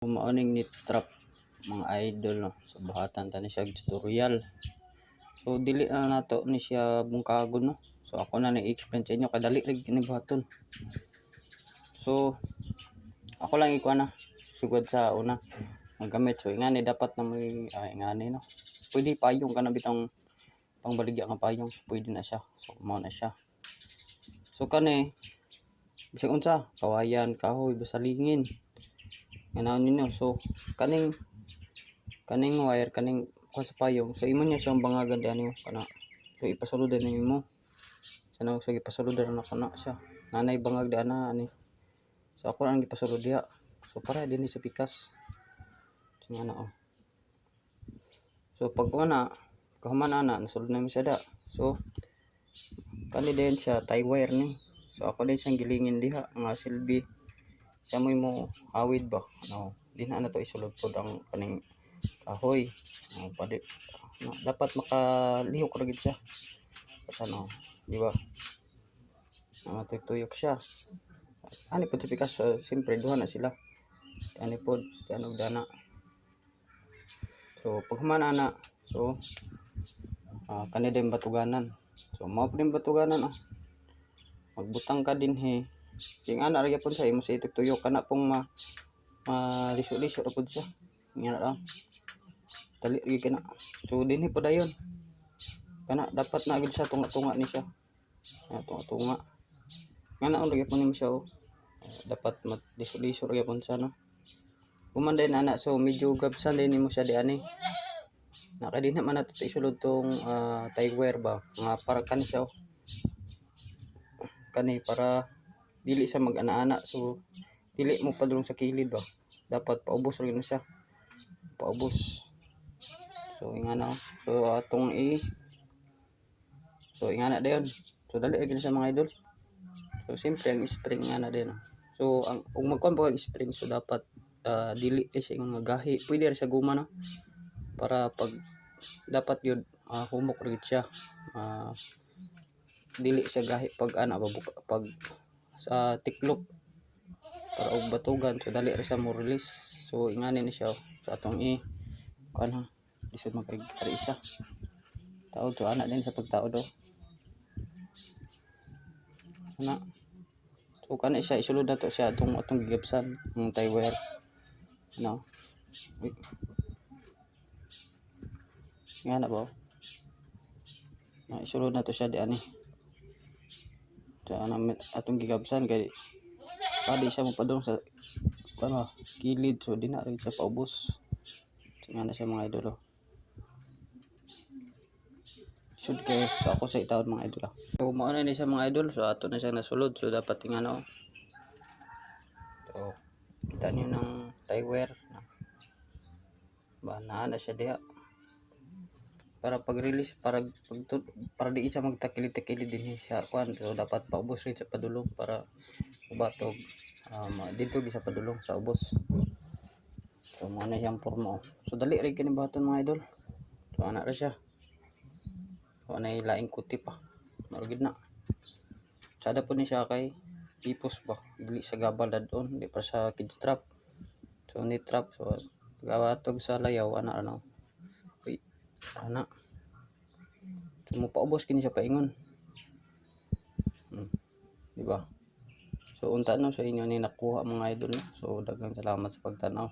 Mauning ni trap mga idol no. So buhatan tani siya tutorial. So dili na nato ni siya bungkagon no. So ako na ni-explain sa inyo kadali rig kini buhaton. So ako lang ikuha na sugod sa una magamit. So ingani dapat na may ingani no. Pwede payong ka na bitang pangbaligya nga payong. So, pwede na siya. So mao na siya. So kani bisag unsa kawayan, kahoy, basalingin. Nganaon ninyo. So kaning wire kaning sa payong. So imo niya siyang bangagan diyan kana. So ipasuludan nimo. Sana so ipasuludan na kana siya. Nanay bangag diyan na ani. So ako ang gipasulod diha. So para dinhi sa pikas. So nga na So pag una kahuman ana nasulod na mi siya da. So kani din siya tie wire ni. So ako din siyang gilingin diha nga silbi. Siya mo awid ba no di na to isulod pod ang kaning kahoy pwede no, dapat makalihok ra gid siya basta no di ba matuyok siya ani pod sa pikas. So siyempre duha na sila ani pod og dana. So pag humana na so kani din batuganan. So mao din batuganan magbutang ka dinhi sing ana ra gyapon sa imo sa ituyok kana pong liso-liso ra pud siya nga ra dali gyud kana. So dinhi po dayon kana dapat na gid siya tunga-tunga ni siya tunga-tunga nga naon ra gyapon nimo siya dapat liso-liso ra gyapon siya no. Kumanday na ana so medyo gabsan din nimo siya di ani naka din man nato isulod tong tie wire ba nga para kani siya kani para dili siya mag-ana-ana. So dili mo padulong sa kilid ba dapat paubos ra na siya paubos. So ingana so atong so ingana dayon. So dali ra siya mga idol. So siyempre ang spring nga din so ang ug magkuan pa kag spring so dapat dili kasi nga gahi pwede ra sa guma no para pag dapat yun humok ra gid siya dili siya gahi pag pag sa tiklop para og batugan. So dali ra siya mo release. So ingani ni siya sa atong kuan ha lisod man kay isa taod. So ana din sa pagtaod ana. So kana siya isulod na to siya atong gigapsan ng tie wire no. Nga na ba isulod na to siya di ani sa atong gigapsan kay padi siya mapadung sa kilid. So di na rin siya paubos. So nga na siya mga idol should kay so ako sa itaod mga idol So mao na ni siya mga idol. So ato na siya nasulod. So dapat tingnan so kita niyo ng tie wire ba na siya diha para pag-release para di siya magtakili-takili din siya kuan. So dapat paubos rin sa padulong para ubatog dito gisa padulong sa ubos. So mo na siyang porma so dali rin kini baton mga idol. So ana ra siya. So anay laing kuti pa marugid na sada po ni siya kay ipos ba dili sa gabal dadon di pa sa kid strap. So ni trap so pag-awatog sa layaw ana ana so mo paubos kini siya paingon di ba. So unta no sa inyo ni nakuha mga idol no. So daghang salamat sa pagtanaw.